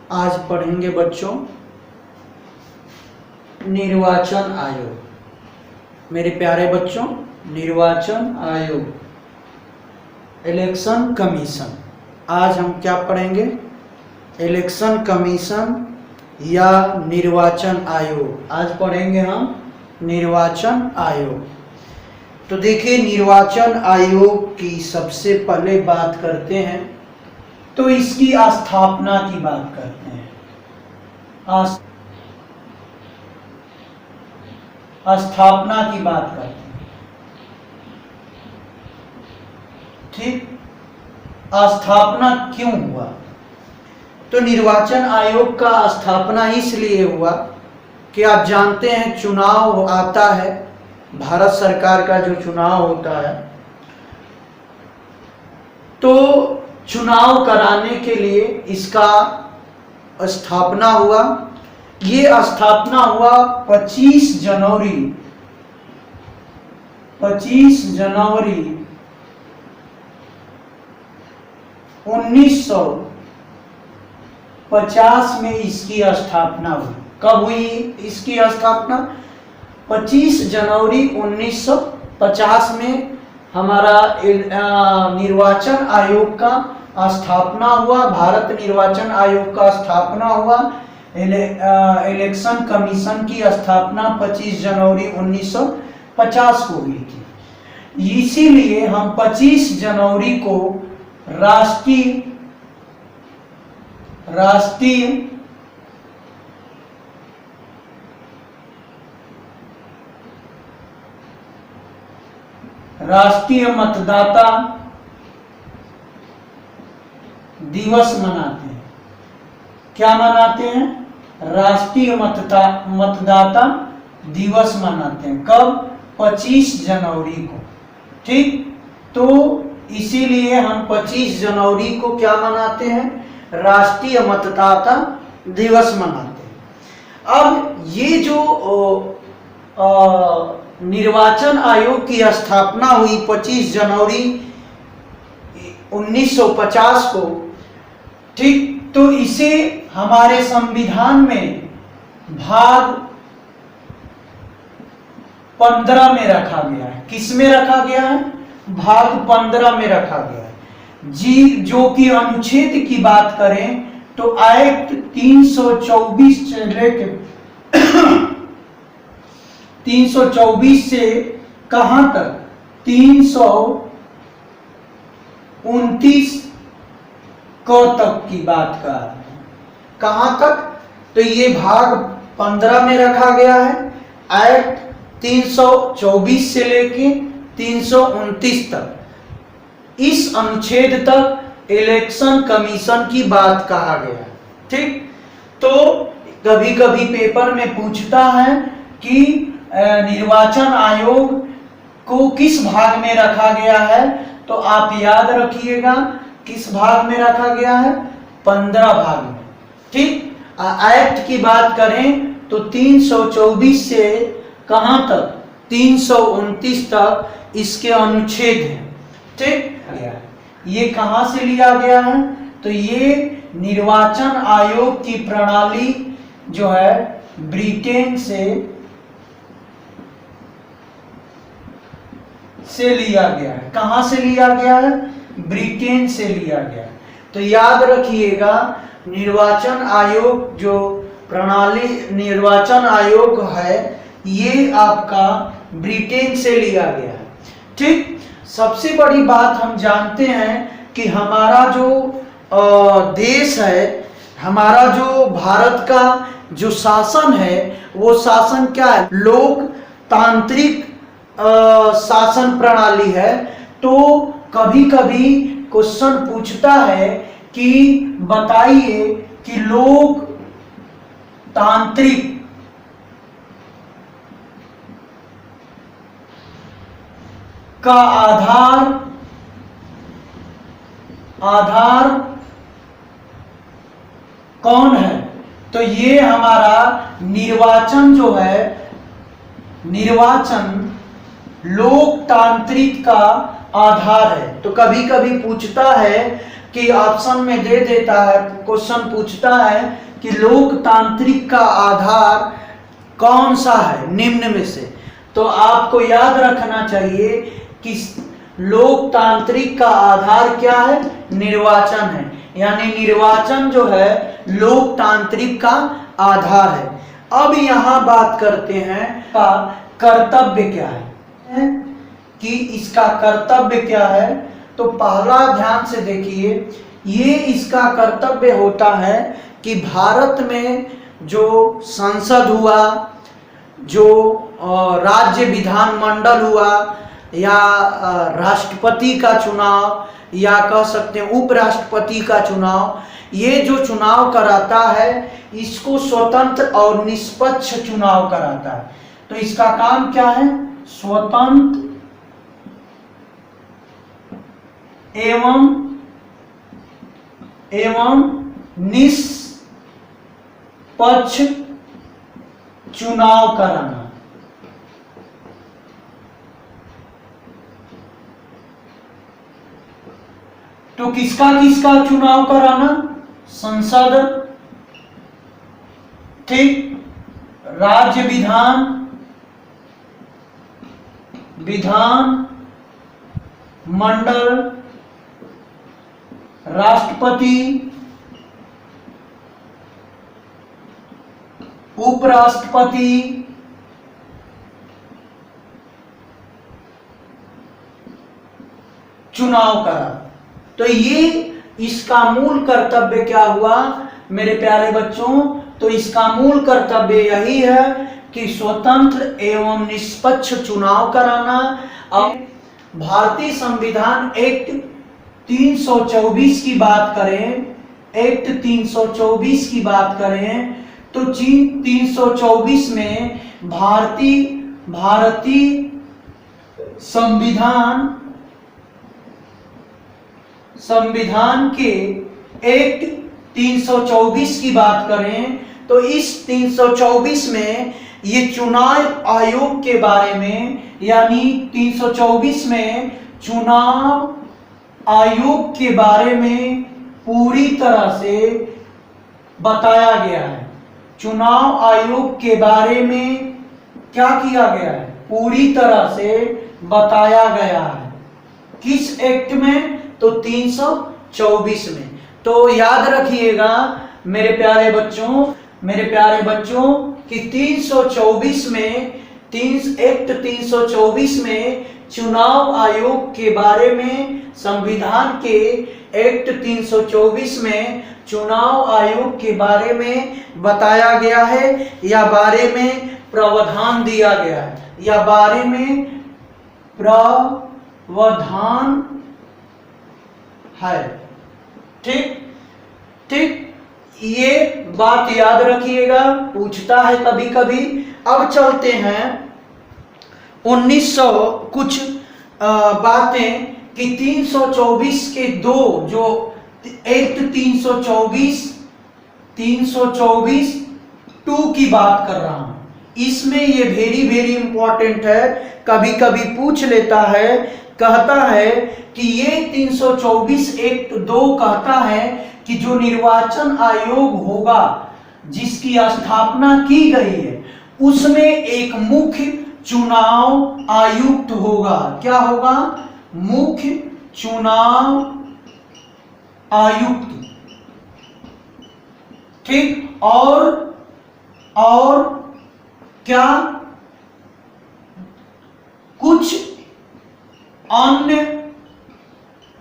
आज पढ़ेंगे बच्चों निर्वाचन आयोग। मेरे प्यारे बच्चों, निर्वाचन आयोग, इलेक्शन कमीशन। आज हम क्या पढ़ेंगे? इलेक्शन कमीशन या निर्वाचन आयोग। आज पढ़ेंगे हम निर्वाचन आयोग। तो देखिए, निर्वाचन आयोग की सबसे पहले बात करते हैं तो इसकी स्थापना की बात करते हैं। स्थापना की बात करते हैं। ठीक, स्थापना क्यों हुआ? तो निर्वाचन आयोग का स्थापना इसलिए हुआ कि आप जानते हैं चुनाव आता है, भारत सरकार का जो चुनाव होता है, तो चुनाव कराने के लिए इसका स्थापना हुआ। ये स्थापना हुआ 25 जनवरी 1950 में इसकी स्थापना हुई। कब हुई इसकी स्थापना? 25 जनवरी 1950 में हमारा निर्वाचन आयोग का स्थापना हुआ। भारत निर्वाचन आयोग का स्थापना हुआ। इलेक्शन कमीशन की स्थापना 25 जनवरी 1950 को हुई थी। इसीलिए हम 25 जनवरी को राष्ट्रीय मतदाता दिवस मनाते हैं। क्या मनाते हैं? राष्ट्रीय मतदाता दिवस मनाते हैं। कब? 25 जनवरी को। ठीक, तो इसीलिए हम 25 जनवरी को क्या मनाते हैं? राष्ट्रीय मतदाता दिवस मनाते हैं। अब ये जो निर्वाचन आयोग की स्थापना हुई 25 जनवरी 1950 को, ठीक, तो इसे हमारे संविधान में भाग 15 में रखा गया है। किस में रखा गया है? भाग 15 में रखा गया है जी। जो कि अनुच्छेद की बात करें तो एक्ट 324 से लेके 324 से कहां तक? 329 को तक की बात कर रहे हैं। कहां तक? तो ये भाग 15 में रखा गया है। एक्ट 324 से लेके 329 तक, इस अनुच्छेद तक इलेक्शन कमीशन की बात कहा गया है। ठीक, तो कभी कभी पेपर में पूछता है कि निर्वाचन आयोग को किस भाग में रखा गया है, तो आप याद रखिएगा किस भाग में रखा गया है? 15 भाग में। ठीक, एक्ट की बात करें तो 324 से कहां तक? 329 तक इसके अनुच्छेद हैं। ठीक, ये कहां से लिया गया है? तो ये निर्वाचन आयोग की प्रणाली जो है ब्रिटेन से लिया गया है। कहां से लिया गया है? ब्रिटेन से लिया गया है। तो याद रखिएगा, निर्वाचन आयोग जो प्रणाली निर्वाचन आयोग है, ये आपका ब्रिटेन से लिया गया है। ठीक, सबसे बड़ी बात हम जानते हैं कि हमारा जो देश है, हमारा जो भारत का जो शासन है, वो शासन क्या है? लोकतांत्रिक शासन प्रणाली है। तो कभी कभी क्वेश्चन पूछता है कि बताइए कि लोकतांत्रिक का आधार कौन है? तो ये हमारा निर्वाचन जो है, निर्वाचन लोकतांत्रिक का आधार है। तो कभी कभी पूछता है कि ऑप्शन में दे देता है, क्वेश्चन पूछता है कि लोकतांत्रिक का आधार कौन सा है निम्न में से, तो आपको याद रखना चाहिए कि लोकतांत्रिक का आधार क्या है, निर्वाचन है। यानी निर्वाचन जो है लोकतांत्रिक का आधार है। अब यहां बात करते हैं का कर्तव्य क्या है, कि इसका कर्तव्य क्या है। तो पहला ध्यान से देखिए, ये इसका कर्तव्य होता है कि भारत में जो संसद हुआ, जो राज्य विधानमंडल हुआ, या राष्ट्रपति का चुनाव, या कह सकते हैं उपराष्ट्रपति का चुनाव, ये जो चुनाव कराता है इसको स्वतंत्र और निष्पक्ष चुनाव कराता है। तो इसका काम क्या है, स्वतंत्र एवं निष्पक्ष चुनाव कराना। तो किसका किसका चुनाव कराना, संसद, ठीक, राज्य विधान मंडल, राष्ट्रपति, उपराष्ट्रपति, चुनाव करा। तो ये इसका मूल कर्तव्य क्या हुआ मेरे प्यारे बच्चों, तो इसका मूल कर्तव्य यही है कि स्वतंत्र एवं निष्पक्ष चुनाव कराना। अब भारतीय संविधान एक्ट 324 की बात करें, एक्ट 324 की बात करें, तो 324 में भारतीय संविधान के एक्ट 324 की बात करें, तो इस 324 में ये चुनाव आयोग के बारे में, यानी 324 में चुनाव आयोग के बारे में पूरी तरह से बताया गया है। चुनाव आयोग के बारे में क्या किया गया है, पूरी तरह से बताया गया है। किस एक्ट में, तो 324 में। तो याद रखिएगा मेरे प्यारे बच्चों कि 324 में एक्ट 324 में चुनाव आयोग के बारे में, संविधान के एक्ट 324 में चुनाव आयोग के बारे में बताया गया है, या बारे में प्रावधान दिया गया है, या बारे में प्रावधान है। ठीक, ये बात याद रखिएगा, पूछता है कभी कभी। अब चलते हैं 1900 कुछ बातें कि 324 के दो जो एक्ट 324 2 की बात कर रहा हूं, इसमें ये वेरी इंपॉर्टेंट है, कभी कभी पूछ लेता है। कहता है कि ये 324 एक्ट 2 कहता है कि जो निर्वाचन आयोग होगा जिसकी स्थापना की गई है, उसमें एक मुख्य चुनाव आयुक्त होगा। क्या होगा, मुख्य चुनाव आयुक्त, ठीक। और क्या, कुछ अन्य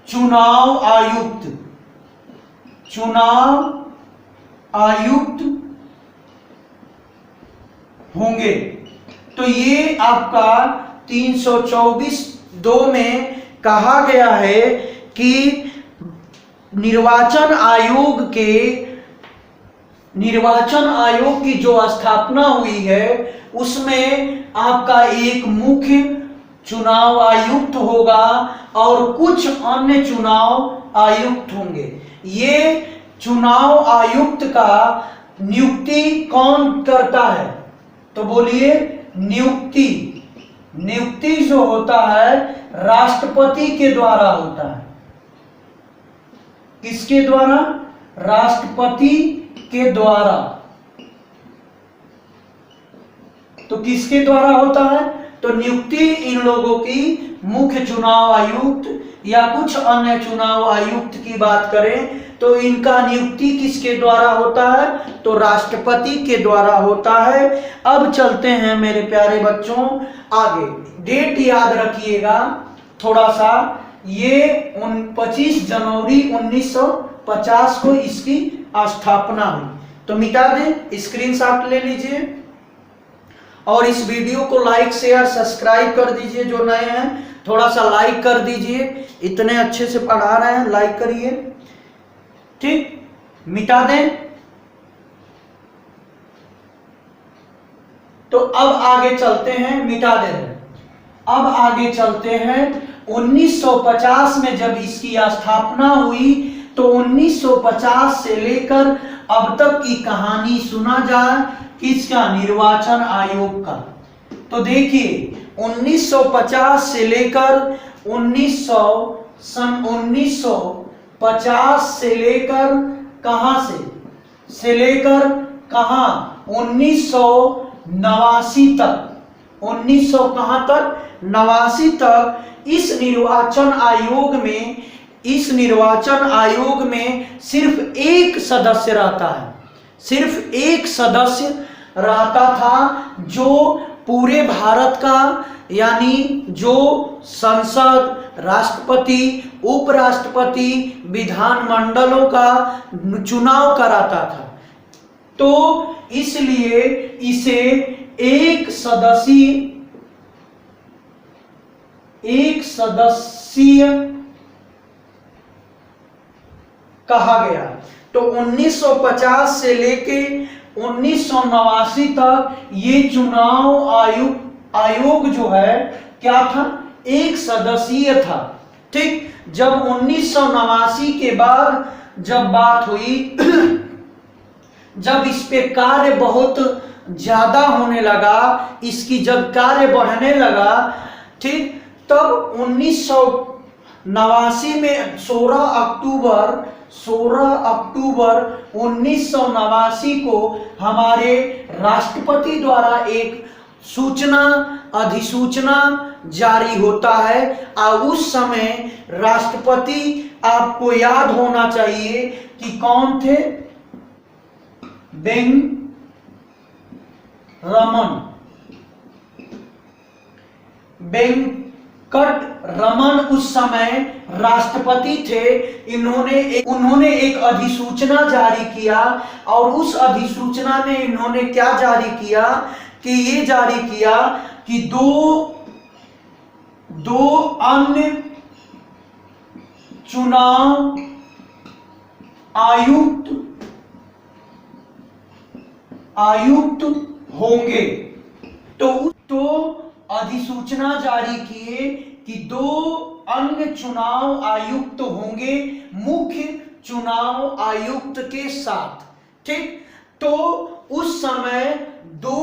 चुनाव आयुक्त होंगे। तो ये आपका 324(2) में कहा गया है कि निर्वाचन आयोग की जो स्थापना हुई है उसमें आपका एक मुख्य चुनाव आयुक्त होगा और कुछ अन्य चुनाव आयुक्त होंगे। ये चुनाव आयुक्त का नियुक्ति कौन करता है, तो बोलिए नियुक्ति जो होता है राष्ट्रपति के द्वारा होता है। किसके द्वारा? राष्ट्रपति के द्वारा। तो किसके द्वारा होता है? तो नियुक्ति इन लोगों की मुख्य चुनाव आयुक्त या कुछ अन्य चुनाव आयुक्त की बात करें तो इनका नियुक्ति किसके द्वारा होता है? तो राष्ट्रपति के द्वारा होता है। अब चलते हैं मेरे प्यारे बच्चों आगे। डेट याद रखिएगा थोड़ा सा, ये 25 जनवरी 1950 को इसकी स्थापना हुई। तो मिटा दें, स्क्रीनशॉट ले लीजिए और इस वीडियो को लाइक शेयर सब्सक्राइब कर दीजिए। जो नए हैं थोड़ा सा लाइक कर दीजिए, इतने अच्छे से पढ़ा रहे हैं, लाइक करिए। ठीक, मिटा दें। तो अब आगे चलते हैं, मिटा दे रहे हैं। अब आगे चलते हैं 1950 में जब इसकी स्थापना हुई तो 1950 से लेकर अब तक की कहानी सुना जाए किसका? निर्वाचन आयोग का। तो देखिए 1950 से लेकर 1950 से लेकर कहां से लेकर कहां? 1989 तक। 1900 कहां तक? 89 तक इस निर्वाचन आयोग में सिर्फ एक सदस्य रहता है। सिर्फ एक सदस्य रहता था जो पूरे भारत का, यानी जो संसद, राष्ट्रपति, उपराष्ट्रपति, विधानमंडलों का चुनाव कराता था। तो इसलिए इसे एक सदस्यीय कहा गया। तो 1950 से लेके 1989 तक ये चुनाव आयोग जो है क्या था? एक सदस्यीय था। ठीक, जब 1989 के बाद जब बात हुई जब इस पे कार्य बहुत ज्यादा होने लगा, इसकी जब कार्य बढ़ने लगा, ठीक, तब 1989 में 16 अक्टूबर 1989 को हमारे राष्ट्रपति द्वारा एक अधिसूचना जारी होता है। और उस समय राष्ट्रपति आपको याद होना चाहिए कि कौन थे? वेंकटरमन उस समय राष्ट्रपति थे। उन्होंने एक अधिसूचना जारी किया और उस अधिसूचना में इन्होंने क्या जारी किया कि ये जारी किया कि दो अन्य चुनाव आयुक्त होंगे। तो अधिसूचना जारी किए कि 2 अन्य चुनाव आयुक्त होंगे मुख्य चुनाव आयुक्त के साथ। ठीक, तो उस समय दो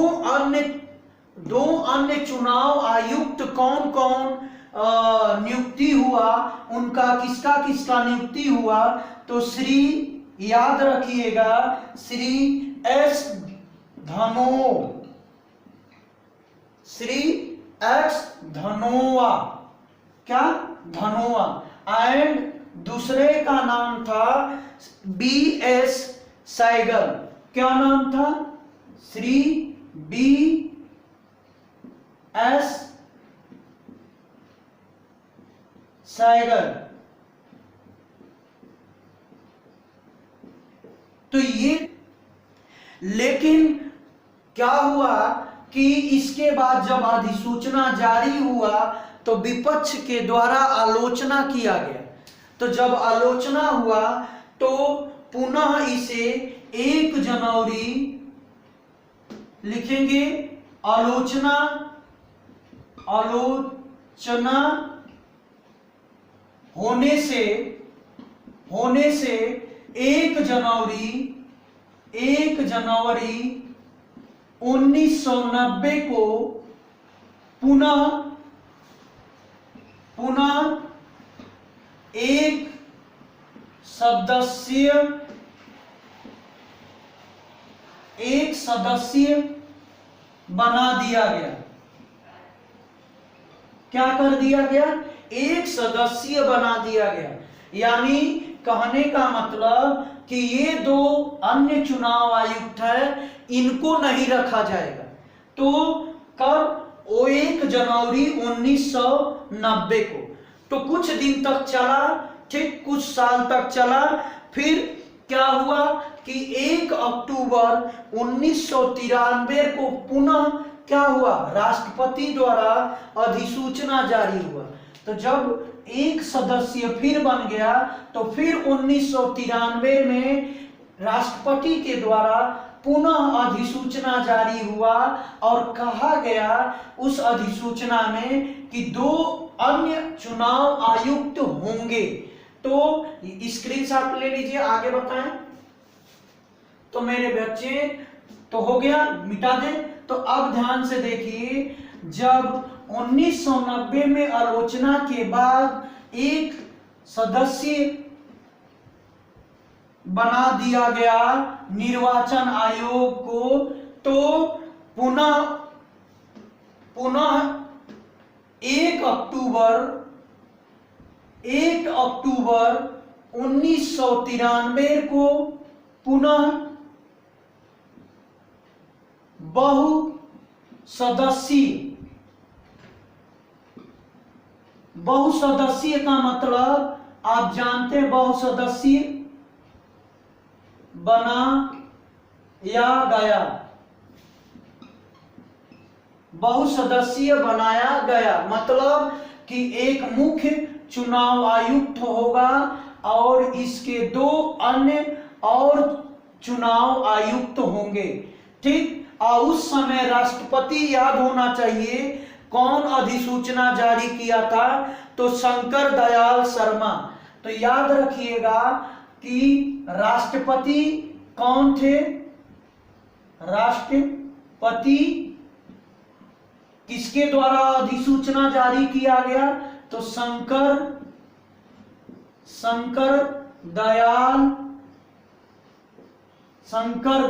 अन्य चुनाव आयुक्त कौन कौन नियुक्ति हुआ, उनका किसका किसका नियुक्ति हुआ? तो श्री, याद रखिएगा, श्री एस धनोआ, क्या? धनोआ। एंड दूसरे का नाम था BS सैगल। क्या नाम था? श्री BS सैगल। तो ये, लेकिन क्या हुआ कि इसके बाद जब अधिसूचना जारी हुआ तो विपक्ष के द्वारा आलोचना किया गया। तो जब आलोचना हुआ तो पुनः इसे 1 जनवरी लिखेंगे। आलोचना होने से 1 जनवरी 1990 को पुनः एक सदस्य बना दिया गया। क्या कर दिया गया? एक सदस्य बना दिया गया। यानी कहने का मतलब कि ये दो अन्य चुनाव आयुक्त है, इनको नहीं रखा जाएगा। तो कब? वो 1 जनवरी 1990 को। तो कुछ दिन तक चला, ठीक, कुछ साल तक चला। फिर क्या हुआ कि 1 अक्टूबर 1993 को पुनः क्या हुआ? राष्ट्रपति द्वारा अधिसूचना जारी हुआ। तो जब एक सदस्य फिर बन गया तो फिर 1993 में राष्ट्रपति के द्वारा पुनः अधिसूचना जारी हुआ और कहा गया उस अधिसूचना में कि 2 अन्य चुनाव आयुक्त होंगे। तो स्क्रीनशॉट ले लीजिए, आगे बताएं। तो मेरे बच्चे, तो हो गया, मिटा दें। तो अब ध्यान से देखिए, जब 1990 में आलोचना के बाद एक सदस्य बना दिया गया निर्वाचन आयोग को, तो पुनः 1 अक्टूबर 1993 को पुनः बहुसदस्यीय का मतलब आप जानते हैं, बहुसदस्यीय बनाया गया। बहुसदस्यीय बनाया गया मतलब कि एक मुख्य चुनाव आयुक्त होगा और इसके 2 अन्य और चुनाव आयुक्त होंगे, ठीक। और उस समय राष्ट्रपति, याद होना चाहिए, कौन अधिसूचना जारी किया था? तो शंकर दयाल शर्मा। तो याद रखिएगा कि राष्ट्रपति कौन थे? राष्ट्रपति किसके द्वारा अधिसूचना जारी किया गया? तो शंकर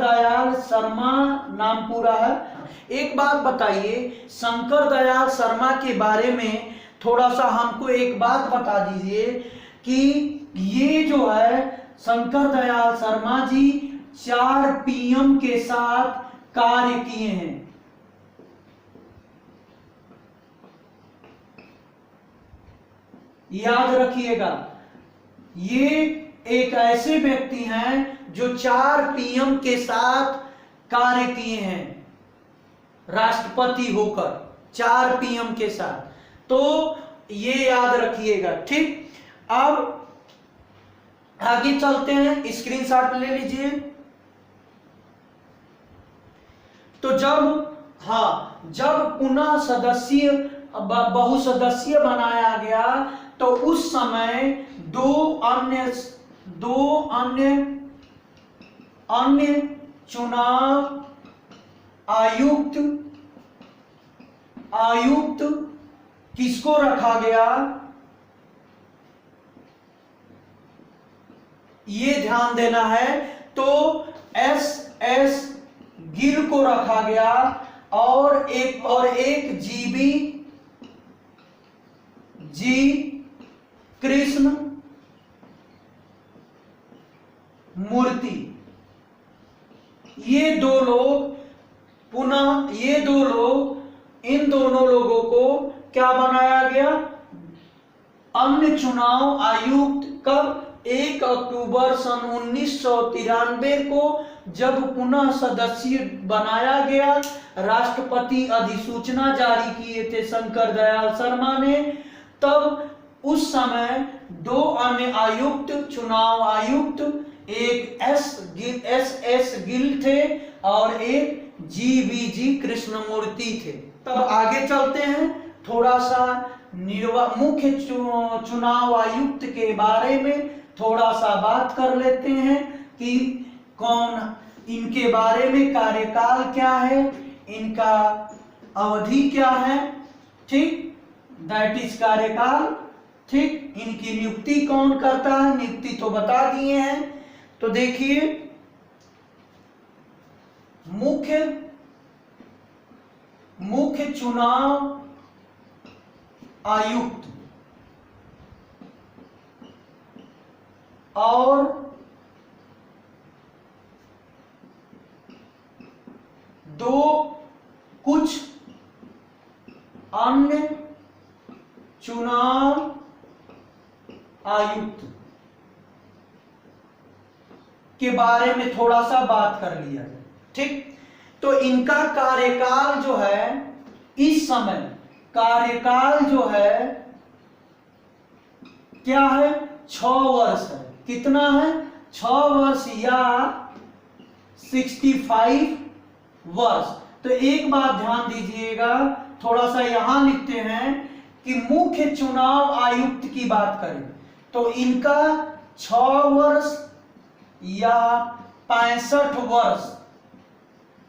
दयाल शर्मा नाम पूरा है। एक बात बताइए, शंकर दयाल शर्मा के बारे में थोड़ा सा हमको एक बात बता दीजिए कि ये जो है शंकर दयाल शर्मा जी 4 पीएम के साथ कार्य किए हैं। याद रखिएगा, ये एक ऐसे व्यक्ति हैं जो 4 पीएम के साथ कार्य किए हैं, राष्ट्रपति होकर 4 पीएम के साथ। तो ये याद रखिएगा, ठीक। अब आगे चलते हैं, स्क्रीनशॉट ले लीजिए। तो जब पुनः बहुसदस्यीय बनाया गया तो उस समय 2 अन्य चुनाव आयुक्त किसको रखा गया? ये ध्यान देना है। तो एस गिल को रखा गया और एक जी कृष्ण मूर्ति। इन दोनों लोगों को क्या बनाया गया? अन्य चुनाव आयुक्त। कब? 1 अक्टूबर सन 1993 को जब पुनः सदस्य बनाया गया, राष्ट्रपति अधिसूचना जारी किए थे शंकर दयाल शर्मा ने, तब उस समय 2 अन्य आयुक्त, चुनाव आयुक्त, एक एस गिल थे और एक जी कृष्णमूर्ति थे। तब आगे चलते हैं, थोड़ा सा मुख्य चुनाव आयुक्त के बारे में थोड़ा सा बात कर लेते हैं कि कौन, इनके बारे में कार्यकाल क्या है, इनका अवधि क्या है, ठीक, दैट इज कार्यकाल। ठीक, इनकी नियुक्ति कौन करता है, नियुक्ति तो बता दिए हैं। तो देखिए मुख्य चुनाव आयुक्त और कुछ अन्य चुनाव आयुक्त के बारे में थोड़ा सा बात कर लिया जाए। ठीक, तो इनका कार्यकाल जो है, इस समय कार्यकाल जो है क्या है, 6 वर्ष है। कितना है, 6 वर्ष या 65 वर्ष। तो एक बात ध्यान दीजिएगा, थोड़ा सा यहां लिखते हैं कि मुख्य चुनाव आयुक्त की बात करें तो इनका 6 वर्ष या 65 वर्ष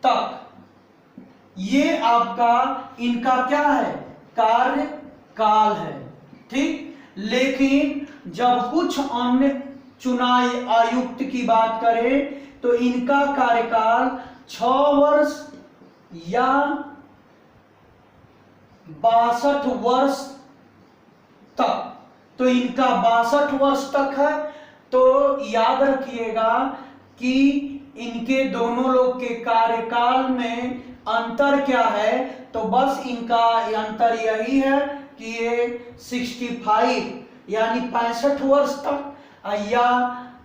तक ये आपका इनका क्या है, कार्यकाल है। ठीक, लेकिन जब कुछ अन्य चुनाव आयुक्त की बात करें तो इनका कार्यकाल 6 वर्ष या 62 वर्ष तक। तो इनका 62 वर्ष तक है। तो याद रखिएगा कि इनके दोनों लोग के कार्यकाल में अंतर क्या है, तो बस इनका अंतर यही है कि ये 65 यानी 65 वर्ष तक या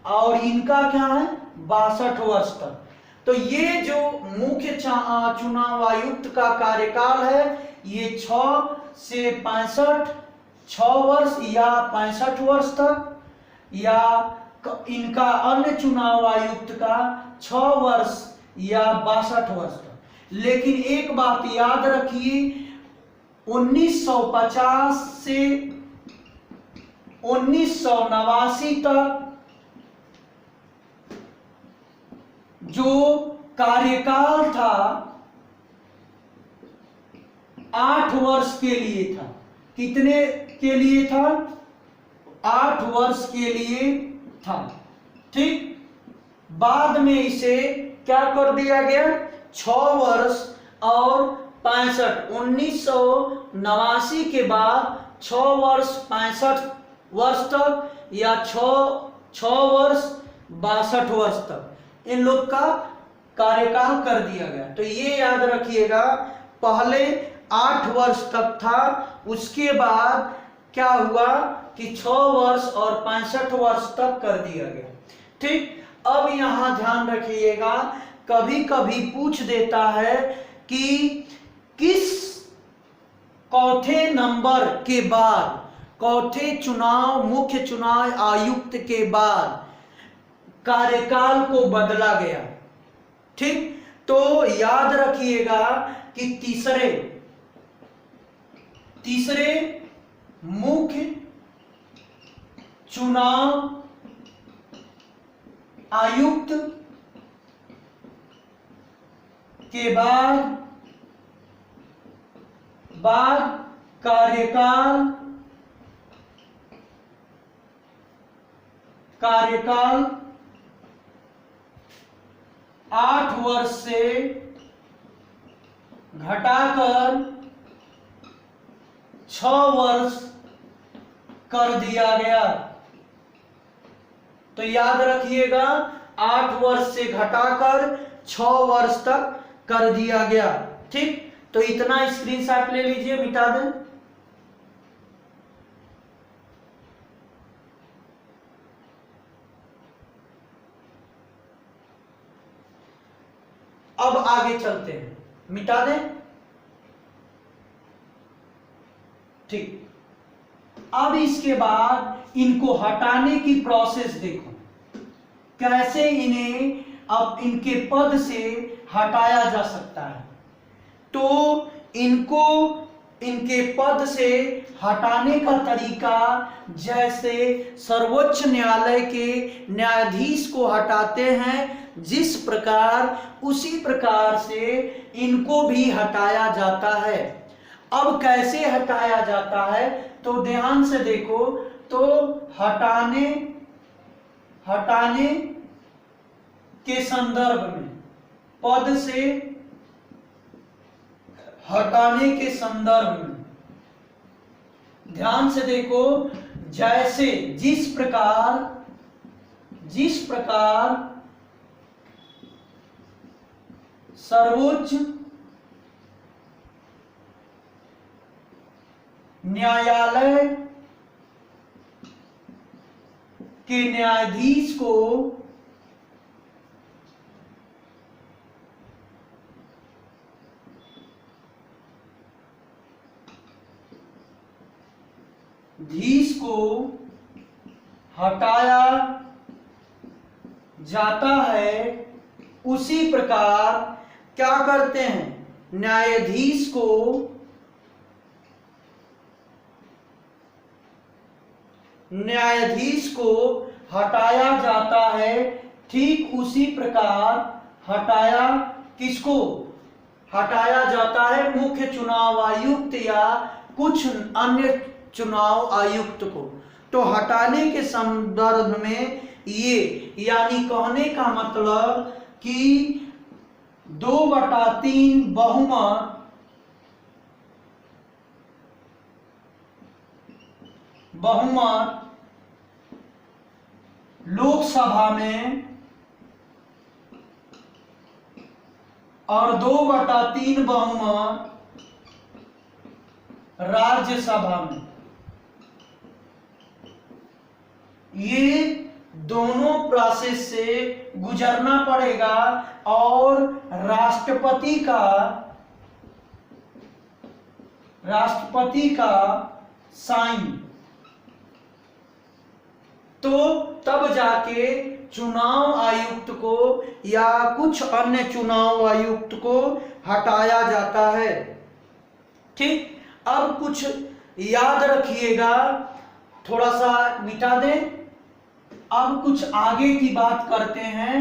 और इनका क्या है 62 वर्ष तक। तो ये जो मुख्य चुनाव आयुक्त का कार्यकाल है ये 6 से 65, 6 वर्ष या 65 वर्ष तक, या इनका अन्य चुनाव आयुक्त का 6 वर्ष या 62 वर्ष तक। लेकिन एक बात याद रखिए, 1950 से 1989 तक जो कार्यकाल था 8 वर्ष के लिए था। कितने के लिए था, 8 वर्ष के लिए था। ठीक, बाद में इसे क्या कर दिया गया, 6 वर्ष और 65, 1989 के बाद 6 वर्ष 65 वर्ष तक या 6 वर्ष 62 वर्ष तक इन लोग का कार्यकाल कर दिया गया। तो ये याद रखिएगा, पहले 8 वर्ष तक था, उसके बाद क्या हुआ कि 6 वर्ष और 65 वर्ष तक कर दिया गया। ठीक, अब यहां ध्यान रखिएगा, कभी कभी पूछ देता है कि किस चौथे नंबर के बाद, चौथे चुनाव मुख्य चुनाव आयुक्त के बाद कार्यकाल को बदला गया। ठीक, तो याद रखिएगा कि तीसरे मुख्य चुनाव आयुक्त के बाद कार्यकाल 8 वर्ष से घटाकर 6 वर्ष कर दिया गया। तो याद रखिएगा, 8 वर्ष से घटाकर 6 वर्ष तक कर दिया गया। ठीक, तो इतना स्क्रीनशॉट ले लीजिए, मिटा दें। अब आगे चलते हैं, मिटा दें। ठीक, अब इसके बाद इनको हटाने की प्रोसेस देखो, कैसे इन्हें अब इनके पद से हटाया जा सकता है। तो इनको इनके पद से हटाने का तरीका जैसे सर्वोच्च न्यायालय के न्यायाधीश को हटाते हैं जिस प्रकार, उसी प्रकार से इनको भी हटाया जाता है। अब कैसे हटाया जाता है, तो ध्यान से देखो, तो हटाने के संदर्भ में, पद से हटाने के संदर्भ में ध्यान से देखो, जैसे जिस प्रकार सर्वोच्च न्यायालय के न्यायाधीश को हटाया जाता है, उसी प्रकार क्या करते हैं, न्यायाधीश को हटाया जाता है। ठीक उसी प्रकार हटाया किसको हटाया जाता है, मुख्य चुनाव आयुक्त या कुछ अन्य चुनाव आयुक्त को। तो हटाने के संदर्भ में ये, यानी कहने का मतलब कि 2/3 बहुमत लोकसभा में और 2/3 बहुमत राज्यसभा में, ये दोनों प्रोसेस से गुजरना पड़ेगा और राष्ट्रपति का साइन, तो तब जाके चुनाव आयुक्त को या कुछ अन्य चुनाव आयुक्त को हटाया जाता है। ठीक, अब कुछ याद रखिएगा, थोड़ा सा मिटा दें। अब कुछ आगे की बात करते हैं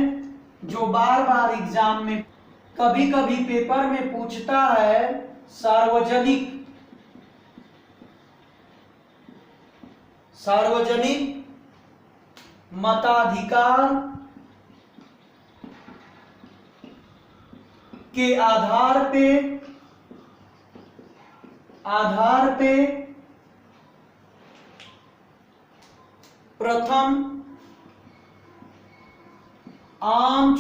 जो बार बार एग्जाम में कभी कभी पेपर में पूछता है। सार्वजनिक मताधिकार के आधार पे प्रथम आम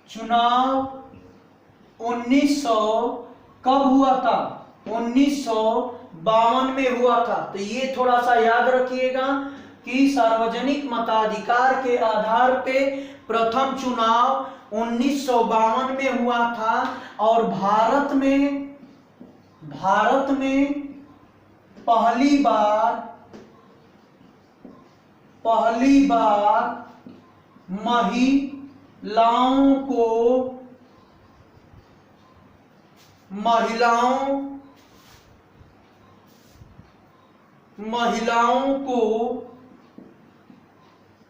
चुनाव 1900 कब हुआ था, 1952 में हुआ था। तो ये थोड़ा सा याद रखिएगा कि सार्वजनिक मताधिकार के आधार पे प्रथम चुनाव 1952 में हुआ था और भारत में पहली बार महिलाओं को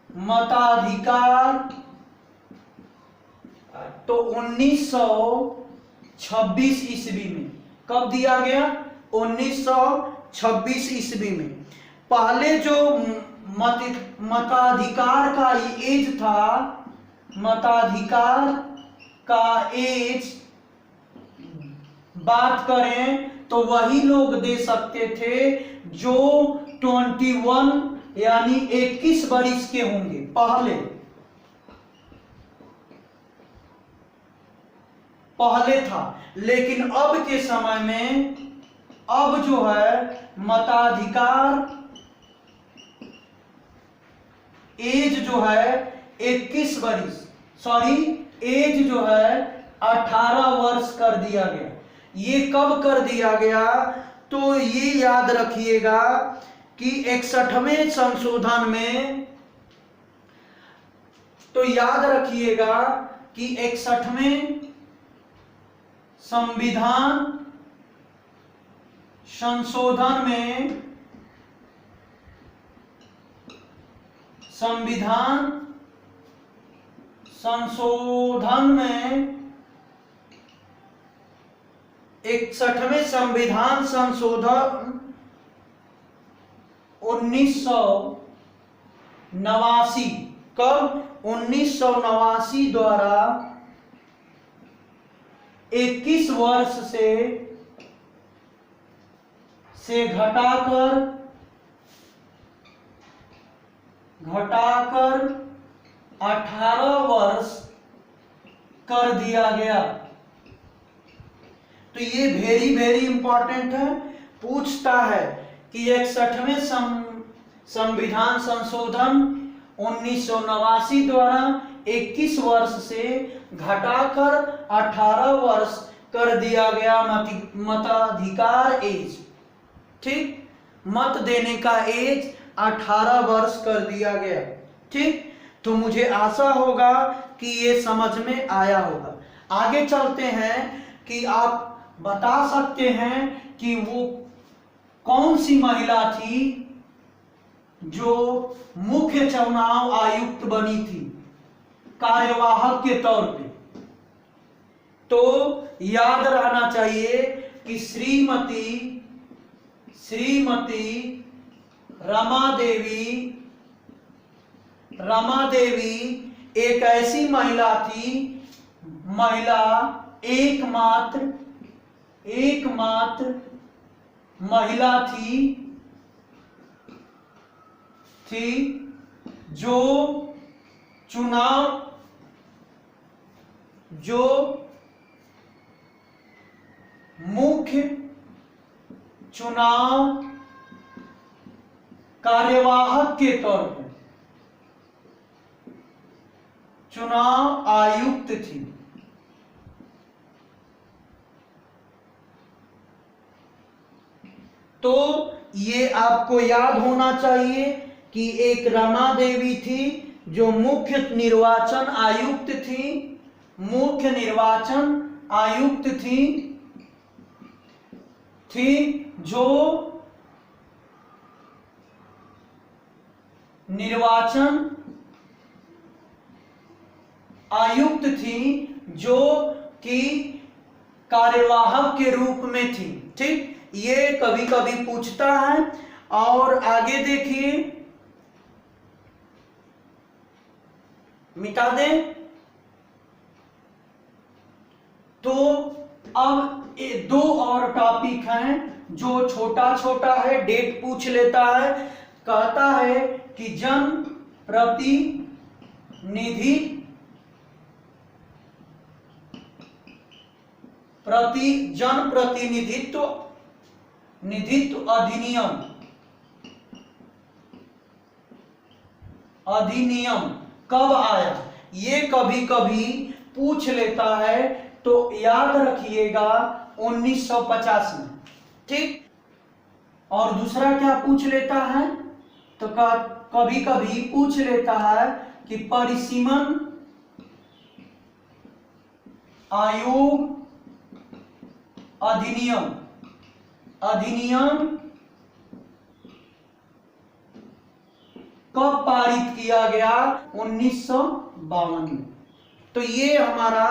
मताधिकार तो 1926 ईस्वी में। कब दिया गया, 1926 ईस्वी में। पहले जो मताधिकार का एज था, मताधिकार का एज बात करें तो वही लोग दे सकते थे जो 21 यानी 21 वर्ष के होंगे पहले था। लेकिन अब के समय में अब जो है मताधिकार एज जो है 21 वर्ष, एज जो है 18 वर्ष कर दिया गया। ये कब कर दिया गया, तो ये याद रखिएगा कि 61वें संशोधन में, तो याद रखिएगा कि 61वें संविधान संशोधन में 61वें संविधान संशोधन 1989, कब 1989 द्वारा 21 वर्ष से घटाकर 18 वर्ष कर दिया गया। तो ये वेरी इंपॉर्टेंट है, पूछता है कि 61वें संविधान संशोधन 1989 द्वारा 21 वर्ष से घटाकर 18 वर्ष कर दिया गया मताधिकार एज। ठीक, मत देने का एज 18 वर्ष कर दिया गया। ठीक, तो मुझे आशा होगा कि ये समझ में आया होगा। आगे चलते हैं कि आप बता सकते हैं कि वो कौन सी महिला थी जो मुख्य चुनाव आयुक्त बनी थी कार्यवाहक के तौर पे। तो याद रहना चाहिए कि श्रीमती रमा देवी एक ऐसी महिला थी, एकमात्र महिला थी जो मुख्य चुनाव कार्यवाहक के तौर पर चुनाव आयुक्त थी। तो ये आपको याद होना चाहिए कि एक रमा देवी थी जो मुख्य निर्वाचन आयुक्त थी जो निर्वाचन आयुक्त थी, जो कि कार्यवाहक के रूप में थी। ठीक, ये कभी कभी पूछता है। और आगे देखिए, मिटा दें। तो अब ये दो और टॉपिक हैं जो छोटा छोटा है, डेट पूछ लेता है। कहता है कि जनप्रतिनिधित्व अधिनियम कब आया। ये कभी कभी पूछ लेता है, तो याद रखिएगा 1950 में। ठीक, और दूसरा क्या पूछ लेता है, तो कभी कभी पूछ लेता है कि परिसीमन आयोग अधिनियम कब पारित किया गया, 1952 में। तो ये हमारा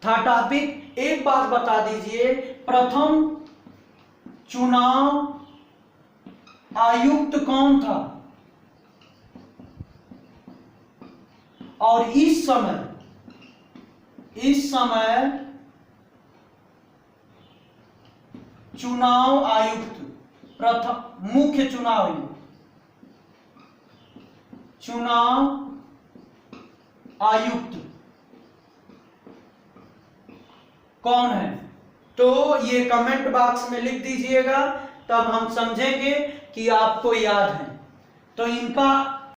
था टॉपिक। एक बात बता दीजिए, प्रथम चुनाव आयुक्त कौन था, और इस समय चुनाव आयुक्त प्रथम मुख्य चुनाव आयुक्त कौन है। तो ये कमेंट बॉक्स में लिख दीजिएगा, तब हम समझेंगे कि आपको याद है। तो इनका